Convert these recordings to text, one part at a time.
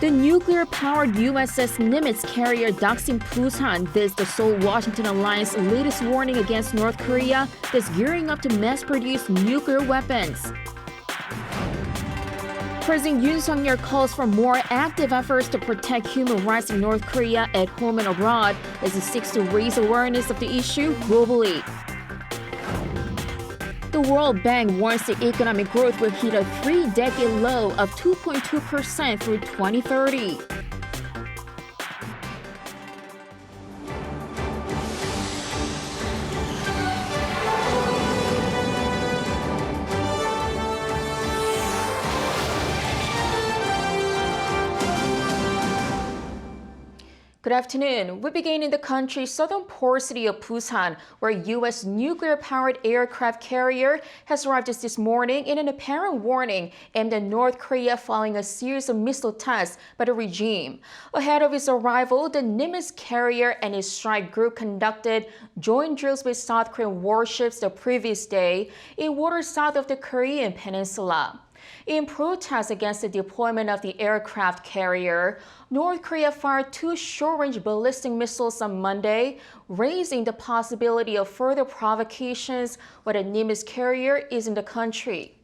The nuclear-powered USS Nimitz Carrier docks in Busan. This is the Seoul-Washington alliance's latest warning against North Korea that's gearing up to mass-produce nuclear weapons. President Yoon Suk-yeol calls for more active efforts to protect human rights in North Korea at home and abroad as he seeks to raise awareness of the issue globally. The World Bank warns the economic growth will hit a 3-decade low of 2.2% through 2030. Good afternoon. We begin in the country's southern port city of Busan, where U.S. nuclear-powered aircraft carrier has arrived just this morning in an apparent warning aimed at North Korea following a series of missile tests by the regime. Ahead of its arrival, the Nimitz Carrier and its strike group conducted joint drills with South Korean warships the previous day in waters south of the Korean peninsula. In protest against the deployment of the aircraft carrier, North Korea fired 2 short-range ballistic missiles on Monday, raising the possibility of further provocations while the Nimitz Carrier is in the country.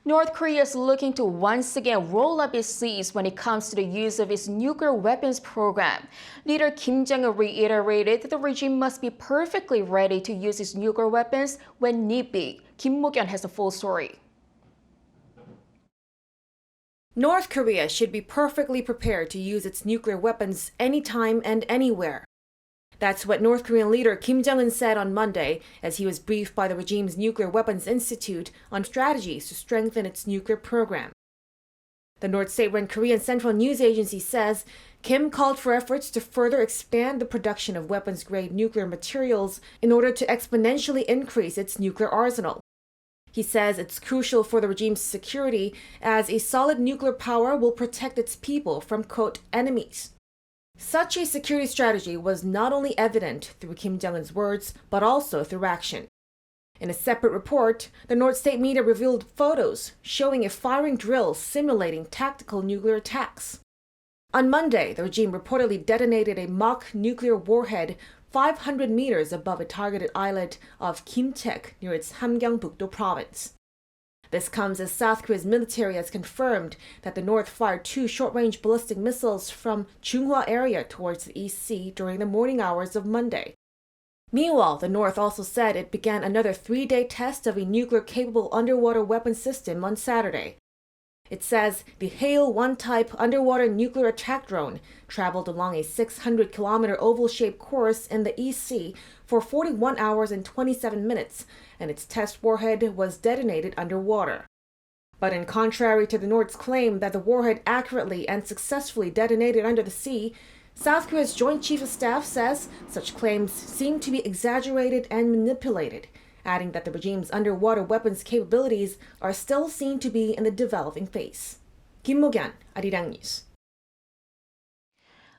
North Korea is looking to once again roll up its sleeves when it comes to the use of its nuclear weapons program. Leader Kim Jong-un reiterated that the regime must be perfectly ready to use its nuclear weapons when need be. Kim Mo-kyun has the full story. North Korea should be perfectly prepared to use its nuclear weapons anytime and anywhere. That's what North Korean leader Kim Jong-un said on Monday as he was briefed by the regime's Nuclear Weapons Institute on strategies to strengthen its nuclear program. The North state-run Korean Central News Agency says Kim called for efforts to further expand the production of weapons-grade nuclear materials in order to exponentially increase its nuclear arsenal. He says it's crucial for the regime's security as a solid nuclear power will protect its people from, quote, enemies. Such a security strategy was not only evident through Kim Jong-un's words, but also through action. In a separate report, the North State media revealed photos showing a firing drill simulating tactical nuclear attacks. On Monday, the regime reportedly detonated a mock nuclear warhead 500 meters above a targeted islet of Kimtaek near its Hamgyeong-bukdo province. This comes as South Korea's military has confirmed that the North fired 2 short-range ballistic missiles from Chunghwa area towards the East Sea during the morning hours of Monday. Meanwhile, the North also said it began another 3-day test of a nuclear-capable underwater weapon system on Saturday. It says the Hail-1 type underwater nuclear attack drone traveled along a 600-kilometer oval-shaped course in the East Sea for 41 hours and 27 minutes, and its test warhead was detonated underwater. But in contrary to the North's claim that the warhead accurately and successfully detonated under the sea, South Korea's Joint Chief of Staff says such claims seem to be exaggerated and manipulated, adding that the regime's underwater weapons capabilities are still seen to be in the developing phase. Kim Mo-kyun, Arirang News.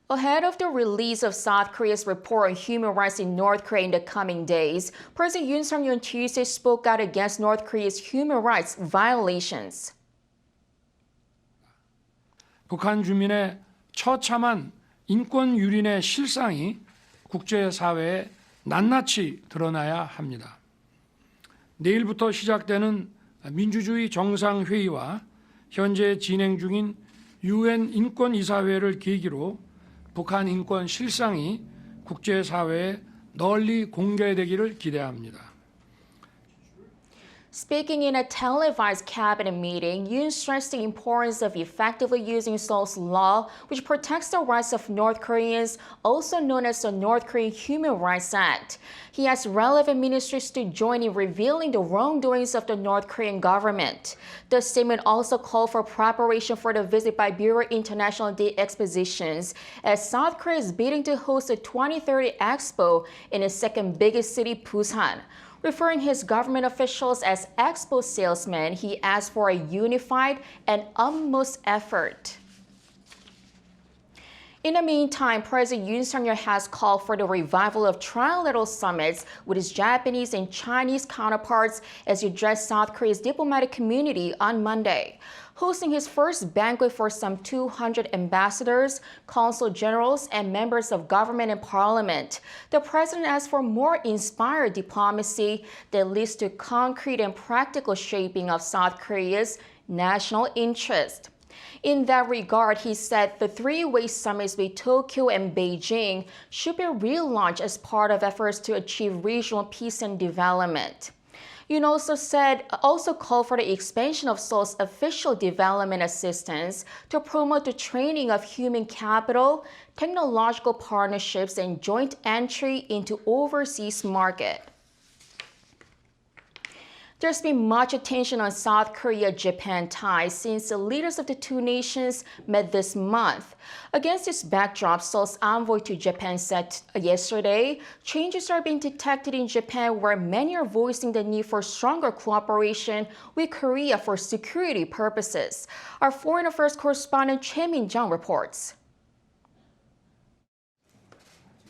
Ahead of the release of South Korea's report on human rights in North Korea in the coming days, President Yoon Suk-yeol on Tuesday spoke out against North Korea's human rights violations. 북한 주민의 처참한 인권 유린의 실상이 국제사회에 낱낱이 드러나야 합니다. 내일부터 시작되는 민주주의 정상회의와 현재 진행 중인 UN 인권이사회를 계기로 북한 인권 실상이 국제사회에 널리 공개되기를 기대합니다. Speaking in a televised cabinet meeting, Yoon stressed the importance of effectively using Seoul's law, which protects the rights of North Koreans, also known as the North Korean Human Rights Act. He asked relevant ministries to join in revealing the wrongdoings of the North Korean government. The statement also called for preparation for the visit by Bureau International Day Expositions, as South Korea is bidding to host the 2030 Expo in its second biggest city, Busan. Referring his government officials as Expo salesmen, he asked for a unified and utmost effort. In the meantime, President Yoon has called for the revival of trilateral summits with his Japanese and Chinese counterparts as he addressed South Korea's diplomatic community on Monday. Hosting his first banquet for some 200 ambassadors, consul generals, and members of government and parliament, the president asked for more inspired diplomacy that leads to concrete and practical shaping of South Korea's national interest. In that regard, he said the three-way summits with Tokyo and Beijing should be relaunched as part of efforts to achieve regional peace and development. Yoon also called for the expansion of Seoul's official development assistance to promote the training of human capital, technological partnerships, and joint entry into overseas market. There's been much attention on South Korea-Japan ties since the leaders of the two nations met this month. Against this backdrop, Seoul's envoy to Japan said yesterday, changes are being detected in Japan where many are voicing the need for stronger cooperation with Korea for security purposes. Our foreign affairs correspondent Choi Min-jung reports.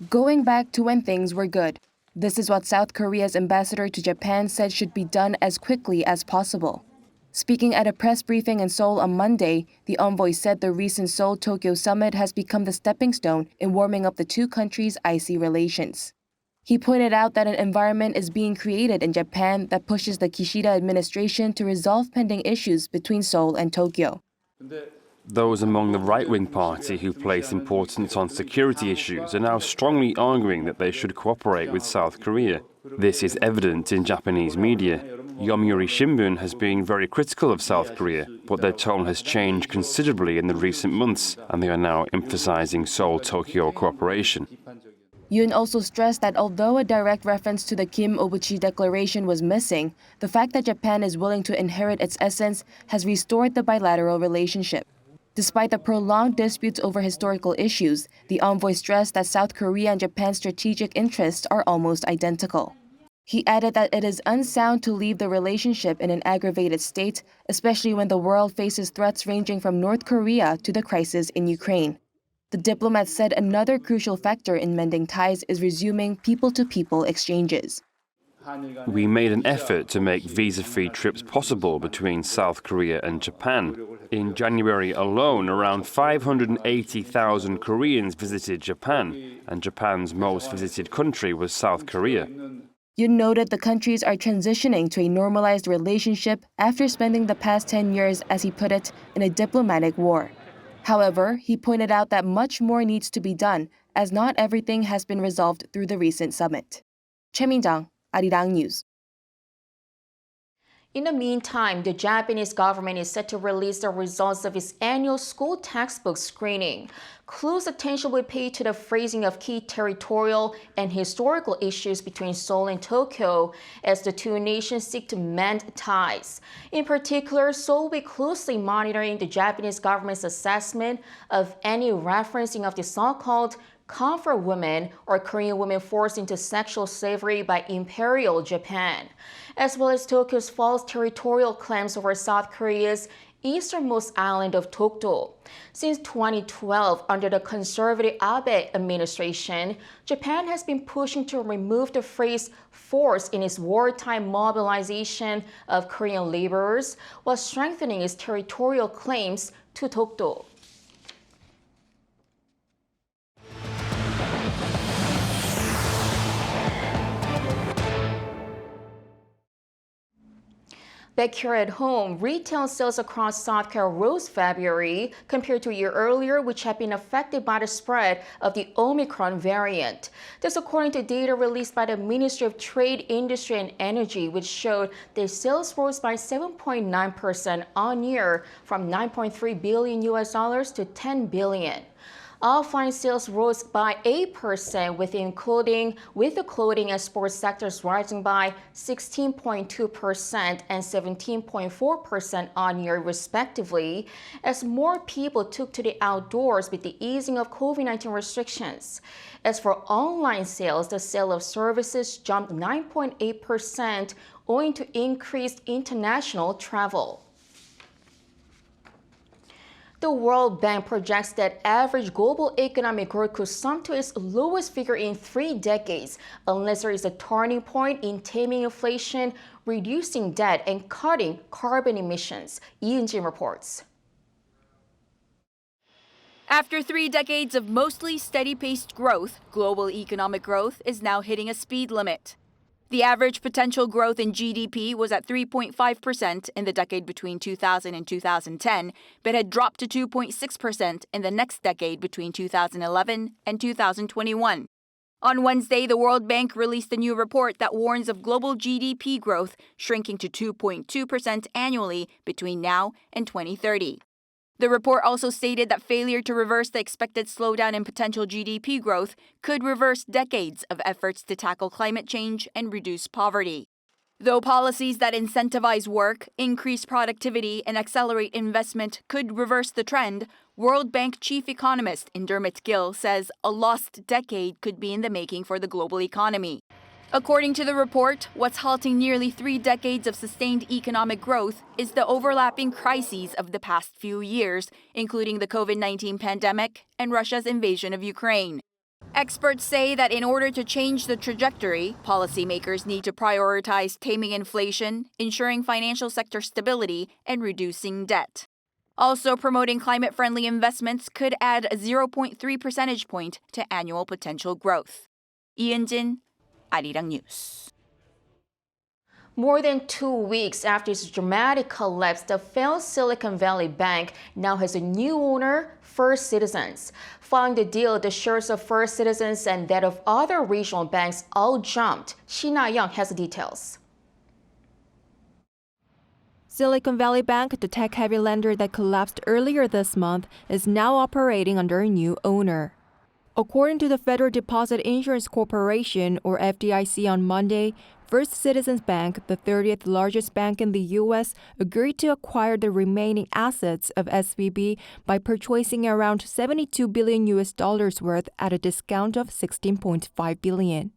Going back to when things were good. This is what South Korea's ambassador to Japan said should be done as quickly as possible. Speaking at a press briefing in Seoul on Monday, the envoy said the recent Seoul-Tokyo summit has become the stepping stone in warming up the two countries' icy relations. He pointed out that an environment is being created in Japan that pushes the Kishida administration to resolve pending issues between Seoul and Tokyo. Those among the right-wing party who place importance on security issues are now strongly arguing that they should cooperate with South Korea. This is evident in Japanese media. Yomiuri Shimbun has been very critical of South Korea, but their tone has changed considerably in the recent months, and they are now emphasizing Seoul-Tokyo cooperation. Yoon also stressed that although a direct reference to the Kim Obuchi Declaration was missing, the fact that Japan is willing to inherit its essence has restored the bilateral relationship. Despite the prolonged disputes over historical issues, the envoy stressed that South Korea and Japan's strategic interests are almost identical. He added that it is unsound to leave the relationship in an aggravated state, especially when the world faces threats ranging from North Korea to the crisis in Ukraine. The diplomat said another crucial factor in mending ties is resuming people-to-people exchanges. We made an effort to make visa-free trips possible between South Korea and Japan. In January alone, around 580,000 Koreans visited Japan, and Japan's most visited country was South Korea. Yoon noted the countries are transitioning to a normalized relationship after spending the past 10 years, as he put it, in a diplomatic war. However, he pointed out that much more needs to be done, as not everything has been resolved through the recent summit. Choi Min-jung, Arirang News. In the meantime, the Japanese government is set to release the results of its annual school textbook screening. Close attention will be paid to the phrasing of key territorial and historical issues between Seoul and Tokyo as the two nations seek to mend ties. In particular, Seoul will be closely monitoring the Japanese government's assessment of any referencing of the so-called comfort women or Korean women forced into sexual slavery by Imperial Japan, as well as Tokyo's false territorial claims over South Korea's easternmost island of Dokdo. Since 2012, under the conservative Abe administration, Japan has been pushing to remove the phrase force in its wartime mobilization of Korean laborers while strengthening its territorial claims to Dokdo. Back here at home, retail sales across South Korea rose February compared to a year earlier, which had been affected by the spread of the Omicron variant. This according to data released by the Ministry of Trade, Industry and Energy, which showed that sales rose by 7.9% on year from $9.3 billion to $10 billion. Offline sales rose by 8% with the clothing and sports sectors rising by 16.2% and 17.4% on year respectively, as more people took to the outdoors with the easing of COVID-19 restrictions. As for online sales, the sale of services jumped 9.8% owing to increased international travel. The World Bank projects that average global economic growth could slump to its lowest figure in 3 decades unless there is a turning point in taming inflation, reducing debt, and cutting carbon emissions. Yoon reports. After 3 decades of mostly steady-paced growth, global economic growth is now hitting a speed limit. The average potential growth in GDP was at 3.5% in the decade between 2000 and 2010, but had dropped to 2.6% in the next decade between 2011 and 2021. On Wednesday, the World Bank released a new report that warns of global GDP growth shrinking to 2.2% annually between now and 2030. The report also stated that failure to reverse the expected slowdown in potential GDP growth could reverse decades of efforts to tackle climate change and reduce poverty. Though policies that incentivize work, increase productivity, and accelerate investment could reverse the trend, World Bank chief economist Dermot Gill says a lost decade could be in the making for the global economy. According to the report, what's halting nearly 3 decades of sustained economic growth is the overlapping crises of the past few years, including the COVID-19 pandemic and Russia's invasion of Ukraine. Experts say that in order to change the trajectory, policymakers need to prioritize taming inflation, ensuring financial sector stability, and reducing debt. Also, promoting climate-friendly investments could add a 0.3 percentage point to annual potential growth. Yoon, Arirang News. More than 2 weeks after its dramatic collapse, the failed Silicon Valley Bank now has a new owner, First Citizens. Following the deal, the shares of First Citizens and that of other regional banks all jumped. Shin Na-young has the details. Silicon Valley Bank, the tech-heavy lender that collapsed earlier this month, is now operating under a new owner. According to the Federal Deposit Insurance Corporation, or FDIC, on Monday, First Citizens Bank, the 30th largest bank in the U.S., agreed to acquire the remaining assets of SVB by purchasing around $72 billion worth at a discount of $16.5 billion.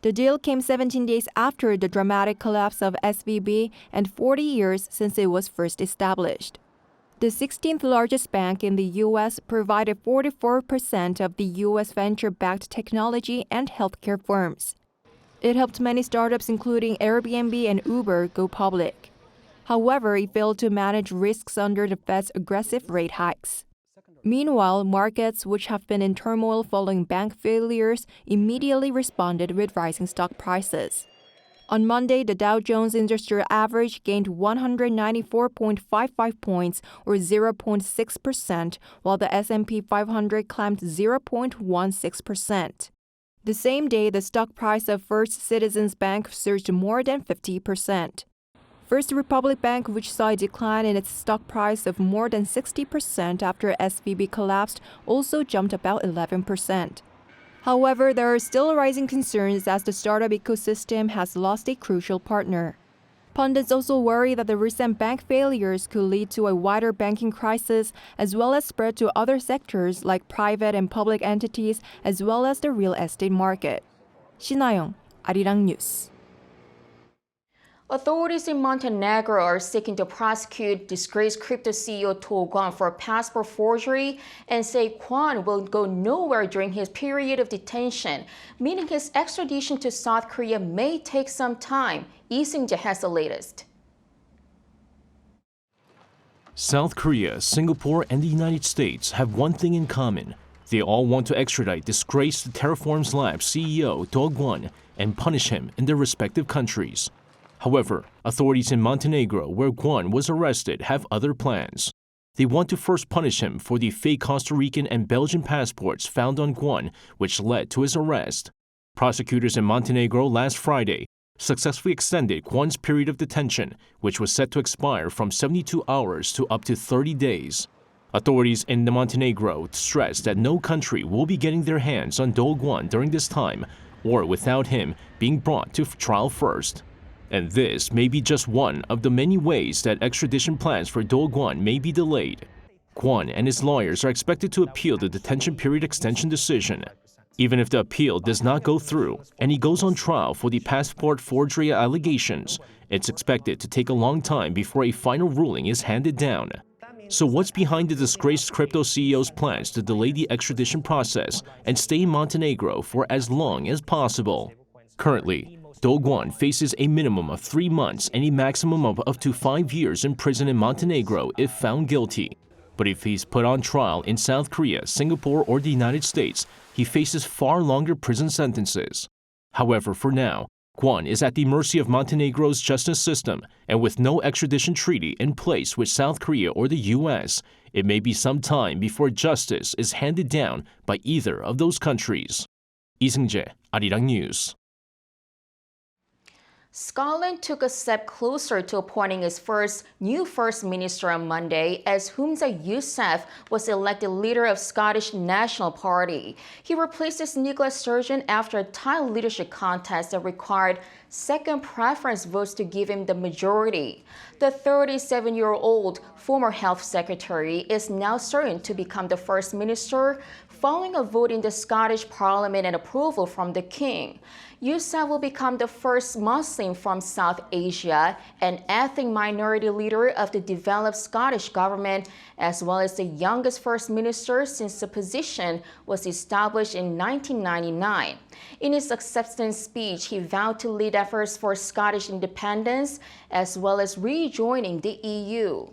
The deal came 17 days after the dramatic collapse of SVB and 40 years since it was first established. The 16th largest bank in the U.S. provided 44% of the U.S. venture-backed technology and healthcare firms. It helped many startups, including Airbnb and Uber, go public. However, it failed to manage risks under the Fed's aggressive rate hikes. Meanwhile, markets, which have been in turmoil following bank failures, immediately responded with rising stock prices. On Monday, the Dow Jones Industrial Average gained 194.55 points, or 0.6%, while the S&P 500 climbed 0.16%. The same day, the stock price of First Citizens Bank surged more than 50%. First Republic Bank, which saw a decline in its stock price of more than 60% after SVB collapsed, also jumped about 11%. However, there are still rising concerns as the startup ecosystem has lost a crucial partner. Pundits also worry that the recent bank failures could lead to a wider banking crisis, as well as spread to other sectors like private and public entities, as well as the real estate market. Shin Na-young, Arirang News. Authorities in Montenegro are seeking to prosecute disgraced crypto CEO Do Kwon for passport forgery and say Kwon will go nowhere during his period of detention, meaning his extradition to South Korea may take some time. Lee Seung-jae has the latest. South Korea, Singapore, and the United States have one thing in common. They all want to extradite disgraced Terraform's Labs CEO Do Kwon and punish him in their respective countries. However, authorities in Montenegro, where Kwon was arrested, have other plans. They want to first punish him for the fake Costa Rican and Belgian passports found on Kwon, which led to his arrest. Prosecutors in Montenegro last Friday successfully extended Kwon's period of detention, which was set to expire from 72 hours to up to 30 days. Authorities in Montenegro stressed that no country will be getting their hands on Do Kwon during this time, or without him being brought to trial first. And this may be just one of the many ways that extradition plans for Do Kwon may be delayed. Kwon and his lawyers are expected to appeal the detention period extension decision. Even if the appeal does not go through and he goes on trial for the passport forgery allegations, it's expected to take a long time before a final ruling is handed down. So what's behind the disgraced crypto CEO's plans to delay the extradition process and stay in Montenegro for as long as possible? Currently, Do Kwon faces a minimum of 3 months and a maximum of up to 5 years in prison in Montenegro if found guilty. But if he's put on trial in South Korea, Singapore, or the United States, he faces far longer prison sentences. However, for now, Kwon is at the mercy of Montenegro's justice system, and with no extradition treaty in place with South Korea or the U.S., it may be some time before justice is handed down by either of those countries. 이승재, Arirang News. Scotland took a step closer to appointing its new First Minister on Monday as Humza Yousaf was elected leader of Scottish National Party. He replaced his Nicola Sturgeon after a tight leadership contest that required second preference votes to give him the majority. The 37-year-old former health secretary is now certain to become the First Minister following a vote in the Scottish Parliament and approval from the King. Yousaf will become the first Muslim from South Asia and ethnic minority leader of the developed Scottish government, as well as the youngest First Minister since the position was established in 1999. In his acceptance speech, he vowed to lead efforts for Scottish independence, as well as rejoining the EU.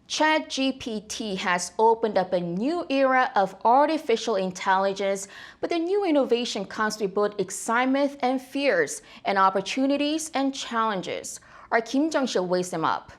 ChatGPT has opened up a new era of artificial intelligence, but the new innovation comes with both excitement and fears, and opportunities and challenges. Our Kim Jung-sil weighs them up.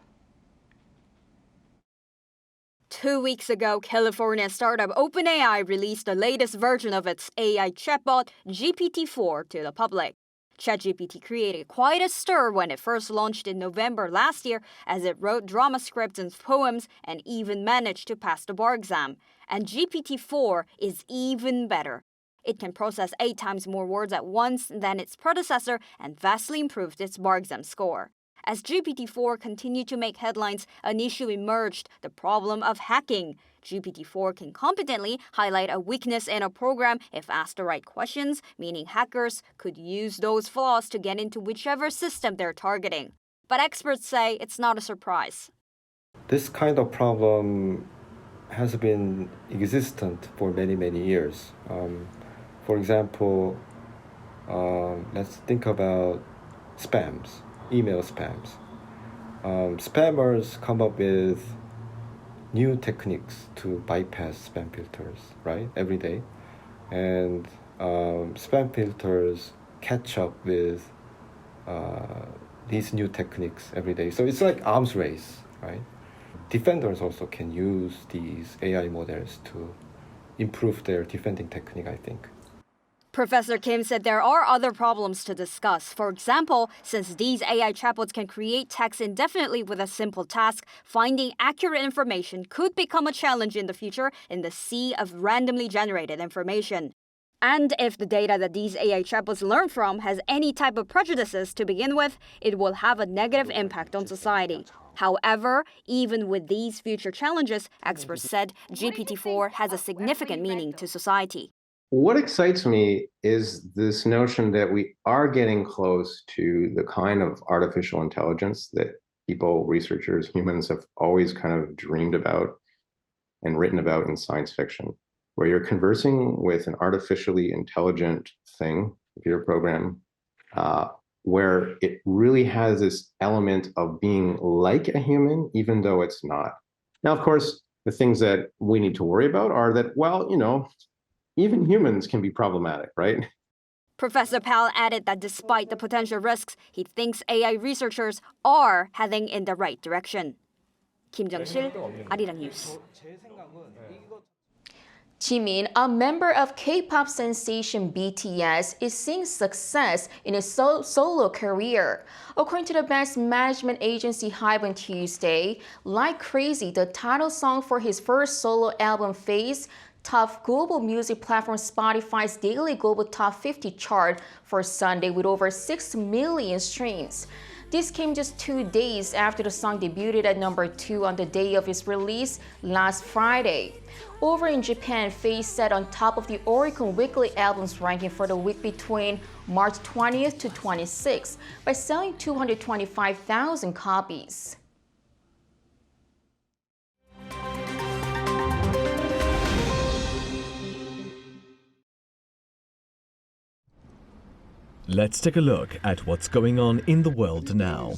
2 weeks ago, California startup OpenAI released the latest version of its AI chatbot, GPT-4, to the public. ChatGPT created quite a stir when it first launched in November last year, as it wrote drama scripts and poems and even managed to pass the bar exam. And GPT-4 is even better. It can process 8 times more words at once than its predecessor and vastly improved its bar exam score. As GPT-4 continued to make headlines, an issue emerged: the problem of hacking. GPT-4 can competently highlight a weakness in a program if asked the right questions, meaning hackers could use those flaws to get into whichever system they're targeting. But experts say it's not a surprise. This kind of problem has been existent for many, many years. For example, let's think about spams, email spams. Spammers come up with new techniques to bypass spam filters, right, every day. And spam filters catch up with these new techniques every day. So it's like arms race, right? Defenders also can use these AI models to improve their defending technique, I think. Professor Kim said there are other problems to discuss. For example, since these AI chatbots can create text indefinitely with a simple task, finding accurate information could become a challenge in the future in the sea of randomly generated information. And if the data that these AI chatbots learn from has any type of prejudices to begin with, it will have a negative impact on society. However, even with these future challenges, experts said GPT-4 has a significant meaning to society. What excites me is this notion that we are getting close to the kind of artificial intelligence that people, researchers, humans have always kind of dreamed about and written about in science fiction, where you're conversing with an artificially intelligent thing, computer program, where it really has this element of being like a human, even though it's not. Now, of course, the things that we need to worry about are that, well, even humans can be problematic, right? Professor Pal added that despite the potential risks, he thinks AI researchers are heading in the right direction. Kim Jung-sil, Arirang News. Jimin, a member of K-pop sensation BTS, is seeing success in his solo career. According to the band's management agency HYBE on Tuesday, Like Crazy, the title song for his first solo album Phase, topped global music platform Spotify's daily global top 50 chart for Sunday with over 6 million streams. This came just 2 days after the song debuted at number 2 on the day of its release last Friday. Over in Japan, Phase sat on top of the Oricon Weekly Albums ranking for the week between March 20th to 26th by selling 225,000 copies. Let's take a look at what's going on in the world now.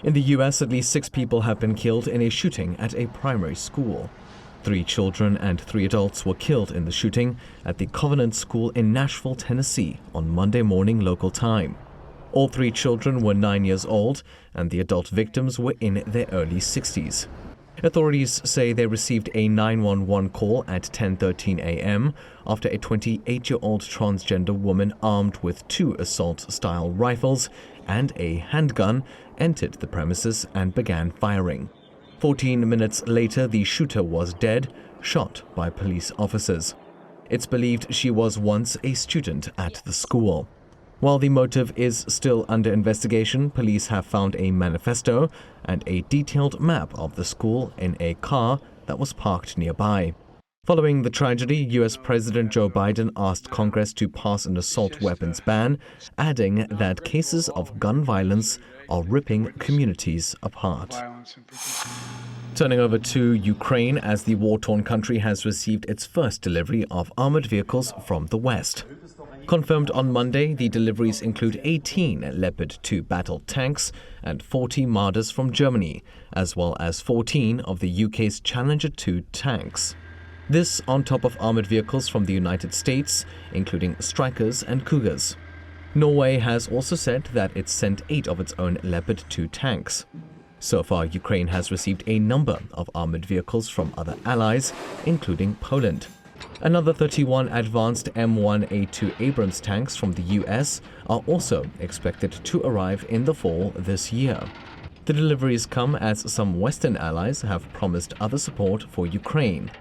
In the US, at least 6 people have been killed in a shooting at a primary school. 3 children and 3 adults were killed in the shooting at the Covenant School in Nashville, Tennessee on Monday morning local time. All 3 children were 9 years old, and the adult victims were in their early 60s. Authorities say they received a 911 call at 10:13 a.m. after a 28-year-old transgender woman armed with 2 assault-style rifles and a handgun entered the premises and began firing. 14 minutes later, the shooter was dead, shot by police officers. It's believed she was once a student at the school. While the motive is still under investigation, police have found a manifesto and a detailed map of the school in a car that was parked nearby. Following the tragedy, U.S. President Joe Biden asked Congress to pass an assault weapons ban, adding that cases of gun violence are ripping communities apart. Turning over to Ukraine, as the war-torn country has received its first delivery of armored vehicles from the West. Confirmed on Monday, the deliveries include 18 Leopard 2 battle tanks and 40 Marders from Germany, as well as 14 of the UK's Challenger 2 tanks. This on top of armored vehicles from the United States, including Strykers and Cougars. Norway has also said that it sent 8 of its own Leopard 2 tanks. So far, Ukraine has received a number of armored vehicles from other allies, including Poland. Another 31 advanced M1A2 Abrams tanks from the US are also expected to arrive in the fall this year. The deliveries come as some Western allies have promised other support for Ukraine,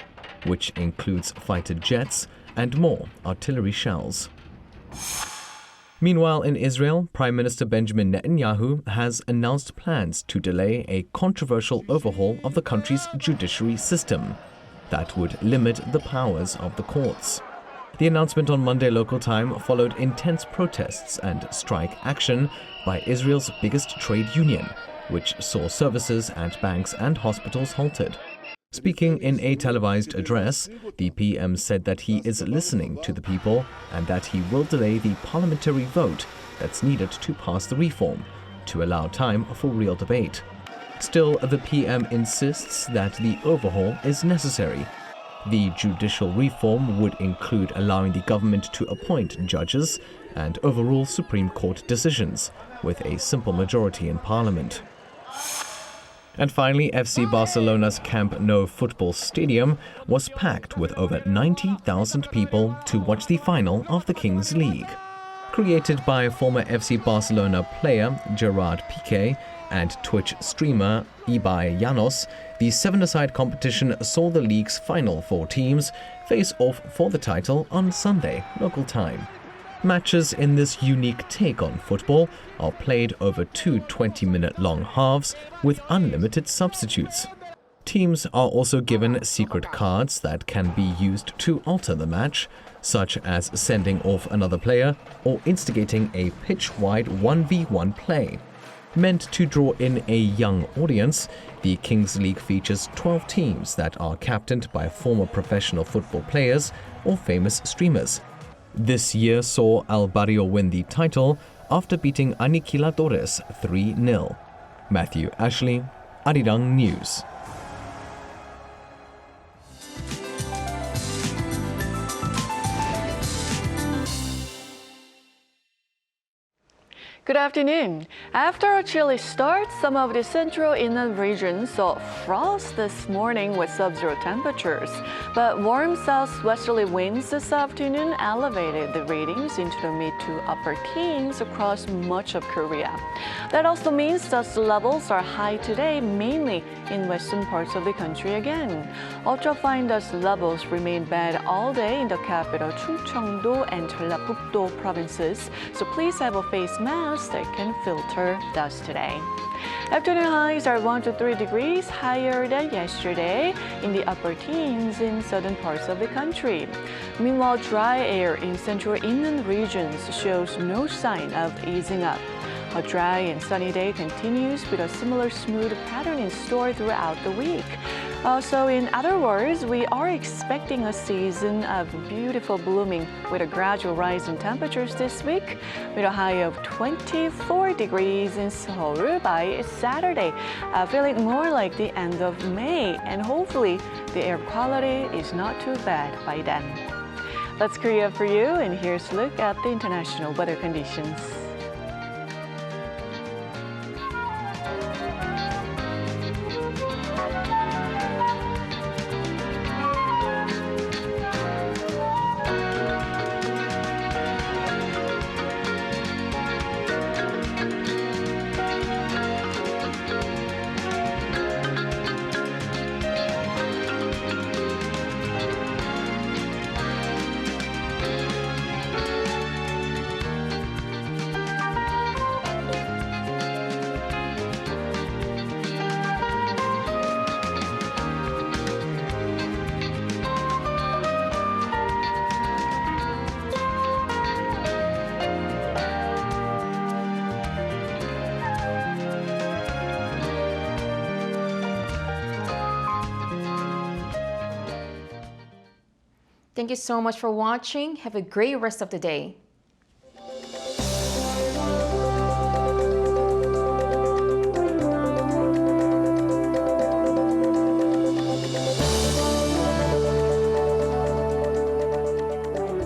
which includes fighter jets and more artillery shells. Meanwhile, in Israel, Prime Minister Benjamin Netanyahu has announced plans to delay a controversial overhaul of the country's judiciary system that would limit the powers of the courts. The announcement on Monday local time followed intense protests and strike action by Israel's biggest trade union, which saw services at banks and hospitals halted. Speaking in a televised address, the PM said that he is listening to the people and that he will delay the parliamentary vote that's needed to pass the reform to allow time for real debate. Still, the PM insists that the overhaul is necessary. The judicial reform would include allowing the government to appoint judges and overrule Supreme Court decisions with a simple majority in Parliament. And finally, FC Barcelona's Camp Nou football stadium was packed with over 90,000 people to watch the final of the Kings League. Created by former FC Barcelona player Gerard Piqué and Twitch streamer Ibai Llanos, the 7-a-side competition saw the league's final 4 teams face off for the title on Sunday, local time. Matches in this unique take on football are played over 2 20-minute-long halves with unlimited substitutes. Teams are also given secret cards that can be used to alter the match, such as sending off another player or instigating a pitch-wide 1v1 play. Meant to draw in a young audience, the Kings League features 12 teams that are captained by former professional football players or famous streamers. This year saw Al Barrio win the title after beating Aniquiladores 3-0. Matthew Ashley, Arirang News. Good afternoon. After a chilly start, some of the central inland regions saw frost this morning with sub-zero temperatures. But warm southwesterly winds this afternoon elevated the readings into the mid to upper teens across much of Korea. That also means dust levels are high today, mainly in western parts of the country again. Ultrafine dust levels remain bad all day in the capital Chungcheongdo and Jeollabuk-do provinces, so please have a face mask that can filter dust today. Afternoon highs are 1 to 3 degrees higher than yesterday in the upper teens in southern parts of the country. Meanwhile, dry air in central inland regions shows no sign of easing up. A dry and sunny day continues with a similar smooth pattern in store throughout the week. So in other words, we are expecting a season of beautiful blooming with a gradual rise in temperatures this week, with a high of 24 degrees in Seoul by Saturday, feeling more like the end of May, and hopefully the air quality is not too bad by then. That's Korea for you, and here's a look at the international weather conditions. Thank you so much for watching. Have a great rest of the day.